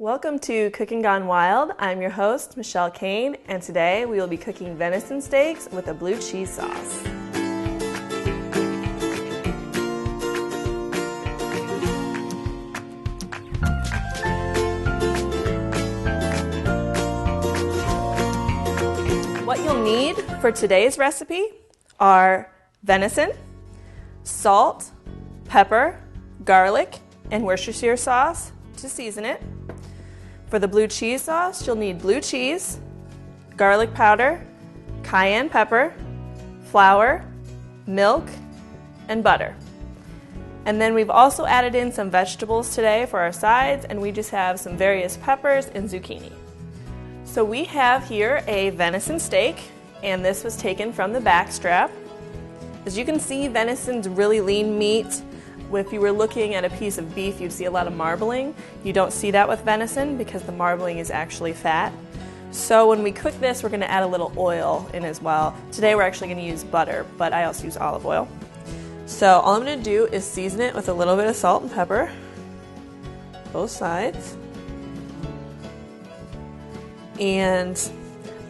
Welcome to CookIN Gone Wild. I'm your host, Michelle Kane, and today we will be cooking venison steaks with a blue cheese sauce. What you'll need for today's recipe are venison, salt, pepper, garlic, and Worcestershire sauce to season it. For the blue cheese sauce, you'll need blue cheese, garlic powder, cayenne pepper, flour, milk, and butter. And then we've also added in some vegetables today for our sides, and we just have some various peppers and zucchini. So we have here a venison steak, and this was taken from the back strap. As you can see, venison's really lean meat. If you were looking at a piece of beef, you'd see a lot of marbling. You don't see that with venison because the marbling is actually fat. So when we cook this, we're going to add a little oil in as well. Today we're actually going to use butter, but I also use olive oil. So all I'm going to do is season it with a little bit of salt and pepper, both sides. And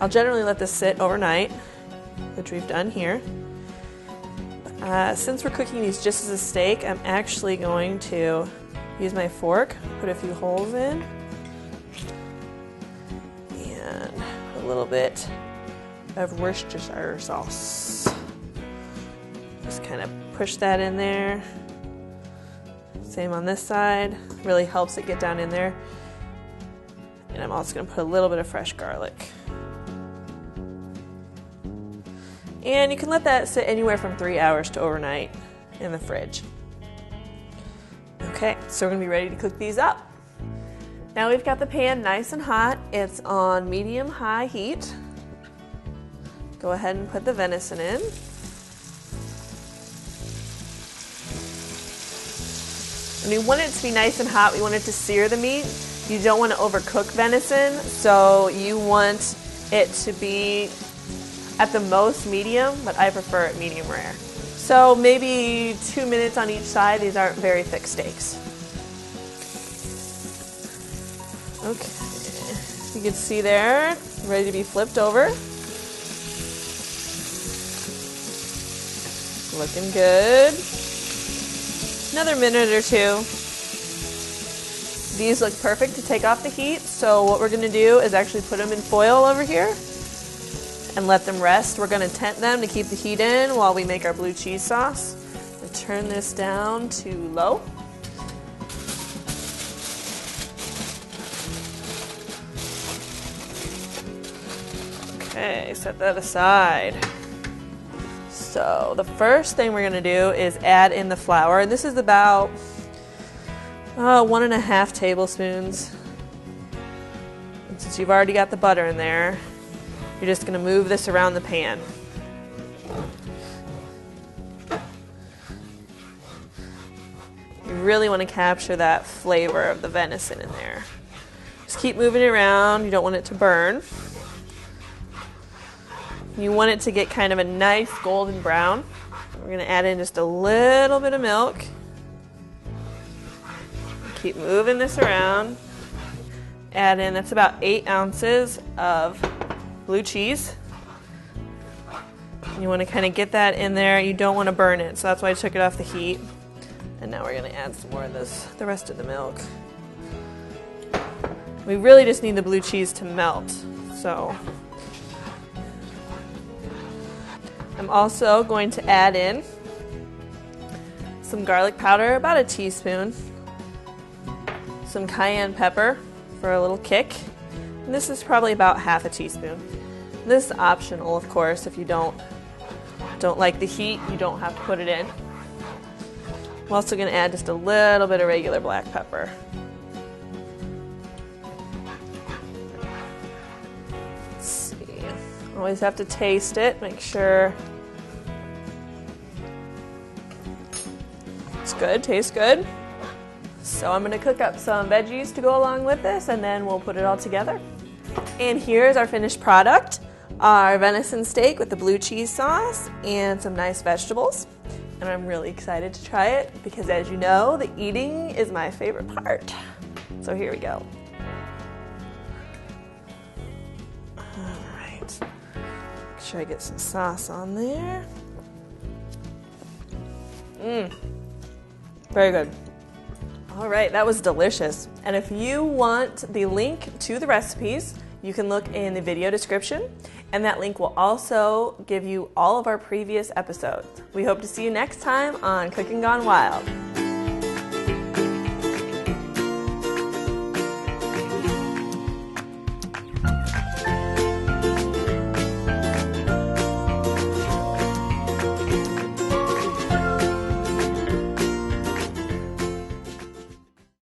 I'll generally let this sit overnight, which we've done here. Since we're cooking these just as a steak, I'm actually going to use my fork, put a few holes in, and a little bit of Worcestershire sauce. Just kind of push that in there. Same on this side. Really helps it get down in there. And I'm also going to put a little bit of fresh garlic. And you can let that sit anywhere from 3 hours to overnight in the fridge. Okay, so we're going to be ready to cook these up. Now we've got the pan nice and hot. It's on medium-high heat. Go ahead and put the venison in. And we want it to be nice and hot. We want it to sear the meat. You don't want to overcook venison, so you want it to be at the most medium, but I prefer it medium rare. So maybe 2 minutes on each side. These aren't very thick steaks. Okay, you can see there, ready to be flipped over. Looking good. Another minute or two. These look perfect to take off the heat, so what we're going to do is actually put them in foil over here and let them rest. We're going to tent them to keep the heat in while we make our blue cheese sauce. We'll turn this down to low. Okay, set that aside. So the first thing we're going to do is add in the flour. This is about 1.5 tablespoons. And since you've already got the butter in there, you're just going to move this around the pan. You really want to capture that flavor of the venison in there. Just keep moving it around. You don't want it to burn. You want it to get kind of a nice golden brown. We're going to add in just a little bit of milk. Keep moving this around. Add in, that's about 8 ounces of blue cheese. You want to kind of get that in there. You don't want to burn it, so that's why I took it off the heat. And now we're going to add some more of the rest of the milk. We really just need the blue cheese to melt. So I'm also going to add in some garlic powder, about a teaspoon, some cayenne pepper for a little kick. And this is probably about half a teaspoon. This is optional, of course. If you don't like the heat, you don't have to put it in. I'm also going to add just a little bit of regular black pepper. Let's see. Always have to taste it, make sure it's good, tastes good. So I'm going to cook up some veggies to go along with this, and then we'll put it all together. And here's our finished product, our venison steak with the blue cheese sauce and some nice vegetables. And I'm really excited to try it because, as you know, the eating is my favorite part. So here we go. right. Make sure I get some sauce on there. Very good. All right, that was delicious. And if you want the link to the recipes, you can look in the video description, and that link will also give you all of our previous episodes. We hope to see you next time on CookIN Gone Wild.